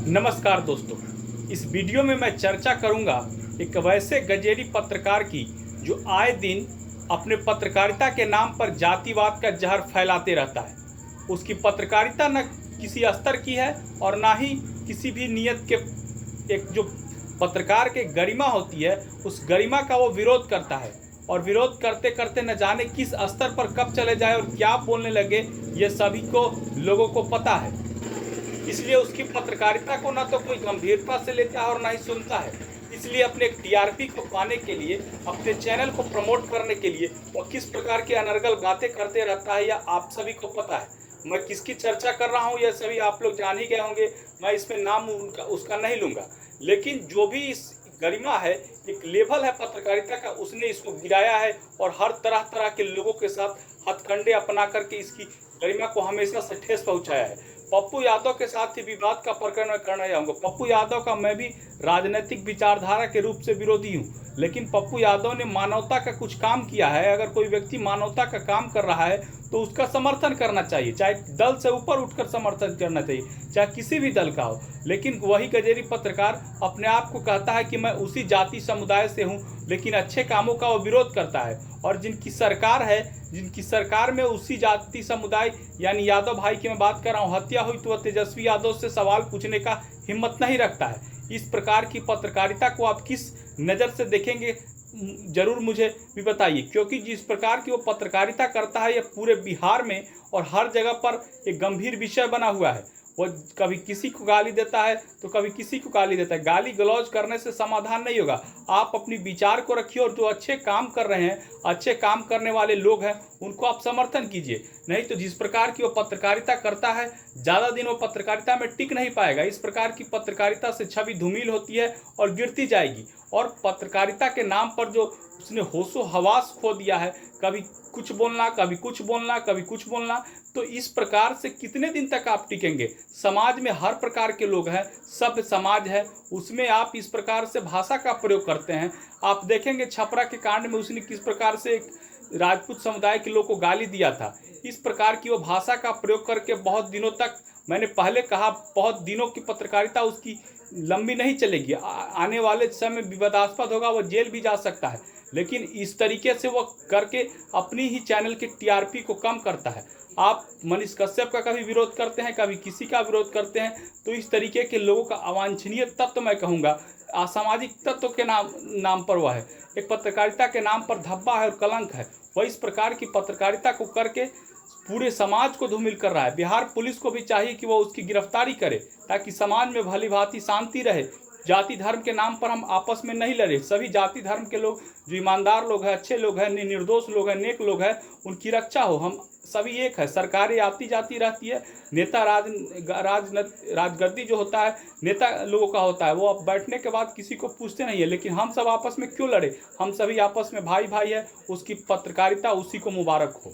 नमस्कार दोस्तों, इस वीडियो में मैं चर्चा करूंगा एक वैसे गजेरी पत्रकार की जो आए दिन अपने पत्रकारिता के नाम पर जातिवाद का जहर फैलाते रहता है। उसकी पत्रकारिता न किसी स्तर की है और ना ही किसी भी नियत के। एक जो पत्रकार के गरिमा होती है, उस गरिमा का वो विरोध करता है और विरोध करते करते न जाने किस स्तर पर कब चले जाए और क्या बोलने लगे, ये सभी को लोगों को पता है। इसलिए उसकी पत्रकारिता को ना तो कोई गंभीरता से लेता है और ना ही सुनता है। इसलिए अपने टीआरपी को पाने के लिए, अपने चैनल को प्रमोट करने के लिए वो किस प्रकार की अनर्गल बातें करते रहता है, यह आप सभी को पता है। मैं किसकी चर्चा कर रहा हूँ यह सभी आप लोग जान ही गए होंगे। मैं इसमें नाम उसका नहीं लूँगा, लेकिन जो भी इस गरिमा है, एक लेवल है पत्रकारिता का, उसने इसको गिराया है और हर तरह तरह के लोगों के साथ हथकंडे अपना करके इसकी गरिमा को हमेशा से ठेस पहुंचाया है। पप्पू यादव के साथ ही विवाद का प्रकरण मैं करना चाहूँगा। पप्पू यादव का मैं भी राजनीतिक विचारधारा के रूप से विरोधी हूँ, लेकिन पप्पू यादव ने मानवता का कुछ काम किया है। अगर कोई व्यक्ति मानवता का काम कर रहा है तो उसका समर्थन करना चाहिए, चाहे दल से ऊपर उठकर समर्थन करना चाहिए, चाहे किसी भी दल का हो। लेकिन वही गजेरी पत्रकार अपने आप को कहता है कि मैं उसी जाति समुदाय से हूँ, लेकिन अच्छे कामों का वो विरोध करता है। और जिनकी सरकार है, जिनकी सरकार में उसी जाति समुदाय यानी यादव भाई की मैं बात कर रहा हूँ, हत्या हुई तो वह तेजस्वी यादव से सवाल पूछने का हिम्मत नहीं रखता है। इस प्रकार की पत्रकारिता को आप किस नज़र से देखेंगे, जरूर मुझे भी बताइए, क्योंकि जिस प्रकार की वो पत्रकारिता करता है, यह पूरे बिहार में और हर जगह पर एक गंभीर विषय बना हुआ है। वो कभी किसी को गाली देता है तो कभी किसी को गाली देता है। गाली गलौज करने से समाधान नहीं होगा। आप अपनी विचार को रखिए और जो अच्छे काम कर रहे हैं, अच्छे काम करने वाले लोग हैं, उनको आप समर्थन कीजिए। नहीं तो जिस प्रकार की वो पत्रकारिता करता है, ज़्यादा दिन वो पत्रकारिता में टिक नहीं पाएगा। इस प्रकार की पत्रकारिता से छवि धूमिल होती है और गिरती जाएगी। और पत्रकारिता के नाम पर जो उसने होशो हवास खो दिया है, कभी कुछ बोलना, कभी कुछ बोलना, कभी कुछ बोलना, तो इस प्रकार से कितने दिन तक आप टिकेंगे। समाज में हर प्रकार के लोग हैं, सभ्य समाज है, उसमें आप इस प्रकार से भाषा का प्रयोग करते हैं। आप देखेंगे छपरा के कांड में उसने किस प्रकार से एक राजपूत समुदाय के लोग को गाली दिया था। इस प्रकार की वो भाषा का प्रयोग करके बहुत दिनों तक, मैंने पहले कहा, बहुत दिनों की पत्रकारिता उसकी लंबी नहीं चलेगी। आने वाले समय विवादास्पद होगा, वो जेल भी जा सकता है। लेकिन इस तरीके से वो करके अपनी ही चैनल के टीआरपी को कम करता है। आप मनीष कश्यप का कभी विरोध करते हैं, कभी किसी का विरोध करते हैं, तो इस तरीके के लोगों का अवांछनीय तत्व, मैं कहूँगा असामाजिक तत्व के नाम पर वह है, एक पत्रकारिता के नाम पर धब्बा है और कलंक है। वह इस प्रकार की पत्रकारिता को करके पूरे समाज को धूमिल कर रहा है। बिहार पुलिस को भी चाहिए कि वह उसकी गिरफ्तारी करे, ताकि समाज में भली भांति शांति रहे। जाति धर्म के नाम पर हम आपस में नहीं लड़े। सभी जाति धर्म के लोग, जो ईमानदार लोग हैं, अच्छे लोग हैं, निर्दोष लोग हैं, नेक लोग हैं, उनकी रक्षा हो। हम सभी एक है। सरकारें आती जाती रहती है, नेता राजगद्दी जो होता है नेता लोगों का होता है, वो अब बैठने के बाद किसी को पूछते नहीं है। लेकिन हम सब आपस में क्यों लड़े? हम सभी आपस में भाई भाई है। उसकी पत्रकारिता उसी को मुबारक हो।